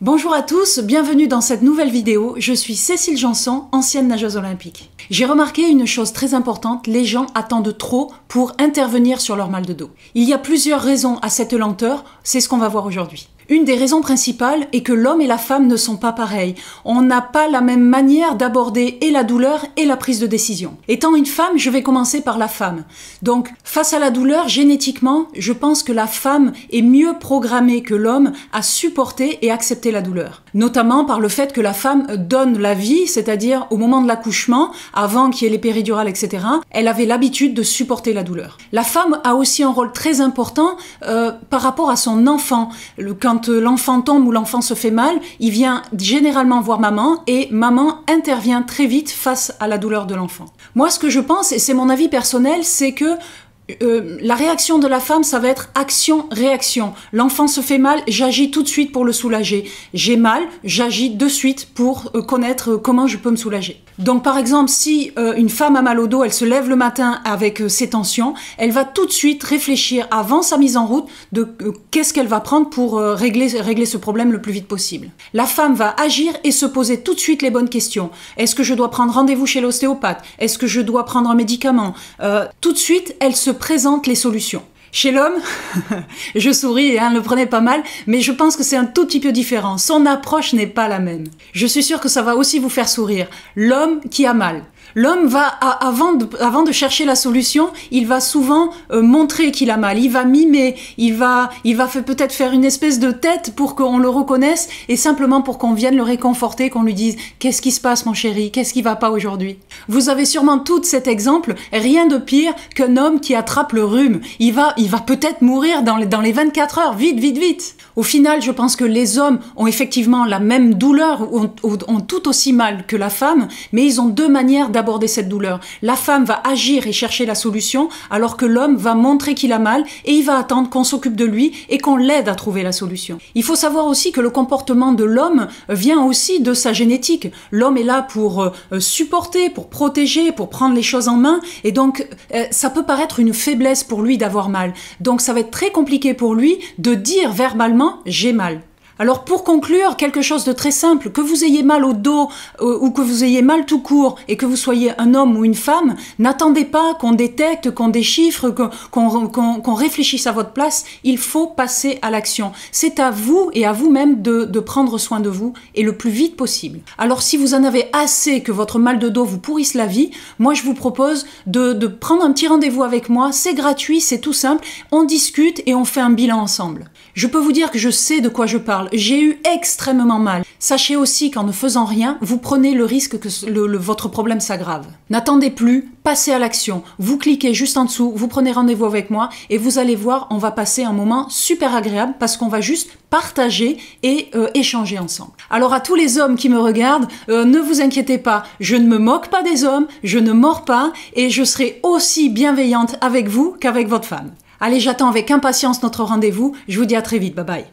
Bonjour à tous, bienvenue dans cette nouvelle vidéo. Je suis Cécile Janson, ancienne nageuse olympique. J'ai remarqué une chose très importante, les gens attendent trop pour intervenir sur leur mal de dos. Il y a plusieurs raisons à cette lenteur, c'est ce qu'on va voir aujourd'hui. Une des raisons principales est que l'homme et la femme ne sont pas pareils. On n'a pas la même manière d'aborder et la douleur et la prise de décision. Étant une femme, je vais commencer par la femme. Donc, face à la douleur, génétiquement, je pense que la femme est mieux programmée que l'homme à supporter et accepter la douleur. Notamment par le fait que la femme donne la vie, c'est-à-dire au moment de l'accouchement, avant qu'il y ait les péridurales, etc., elle avait l'habitude de supporter la douleur. La femme a aussi un rôle très important par rapport à son enfant. Quand l'enfant tombe ou l'enfant se fait mal, il vient généralement voir maman et maman intervient très vite face à la douleur de l'enfant. Moi, ce que je pense, et c'est mon avis personnel, c'est que la réaction de la femme, ça va être action-réaction. L'enfant se fait mal, j'agis tout de suite pour le soulager. J'ai mal, j'agis de suite pour connaître comment je peux me soulager. Donc par exemple, si une femme a mal au dos, elle se lève le matin avec ses tensions, elle va tout de suite réfléchir avant sa mise en route de qu'est-ce qu'elle va prendre pour régler ce problème le plus vite possible. La femme va agir et se poser tout de suite les bonnes questions. Est-ce que je dois prendre rendez-vous chez l'ostéopathe? Est-ce que je dois prendre un médicament? Tout de suite, elle se présente les solutions. Chez l'homme, je souris, ne le prenez pas mal, mais je pense que c'est un tout petit peu différent. Son approche n'est pas la même. Je suis sûre que ça va aussi vous faire sourire. L'homme qui a mal. L'homme va, avant de chercher la solution, il va souvent montrer qu'il a mal. Il va mimer, il va peut-être faire une espèce de tête pour qu'on le reconnaisse et simplement pour qu'on vienne le réconforter, qu'on lui dise « Qu'est-ce qui se passe mon chéri? Qu'est-ce qui va pas aujourd'hui ?» Vous avez sûrement tout cet exemple, rien de pire qu'un homme qui attrape le rhume. Il va peut-être mourir dans les 24 heures, vite, vite, vite. Au final, je pense que les hommes ont effectivement la même douleur, ont tout aussi mal que la femme, mais ils ont deux manières d'aborder cette douleur. La femme va agir et chercher la solution, alors que l'homme va montrer qu'il a mal et il va attendre qu'on s'occupe de lui et qu'on l'aide à trouver la solution. Il faut savoir aussi que le comportement de l'homme vient aussi de sa génétique. L'homme est là pour supporter, pour protéger, pour prendre les choses en main, et donc ça peut paraître une faiblesse pour lui d'avoir mal. Donc ça va être très compliqué pour lui de dire verbalement « j'ai mal ». Alors pour conclure, quelque chose de très simple, que vous ayez mal au dos ou que vous ayez mal tout court et que vous soyez un homme ou une femme, n'attendez pas qu'on détecte, qu'on déchiffre, qu'on réfléchisse à votre place, il faut passer à l'action. C'est à vous et à vous-même de prendre soin de vous et le plus vite possible. Alors si vous en avez assez que votre mal de dos vous pourrisse la vie, moi je vous propose de prendre un petit rendez-vous avec moi, c'est gratuit, c'est tout simple, on discute et on fait un bilan ensemble. Je peux vous dire que je sais de quoi je parle. J'ai eu extrêmement mal. Sachez aussi qu'en ne faisant rien, vous prenez le risque que votre problème s'aggrave. N'attendez plus, passez à l'action. Vous cliquez juste en dessous, vous prenez rendez-vous avec moi et vous allez voir, on va passer un moment super agréable parce qu'on va juste partager et échanger ensemble. Alors à tous les hommes qui me regardent, ne vous inquiétez pas, je ne me moque pas des hommes, je ne mords pas et je serai aussi bienveillante avec vous qu'avec votre femme. Allez, j'attends avec impatience notre rendez-vous. Je vous dis à très vite. Bye bye.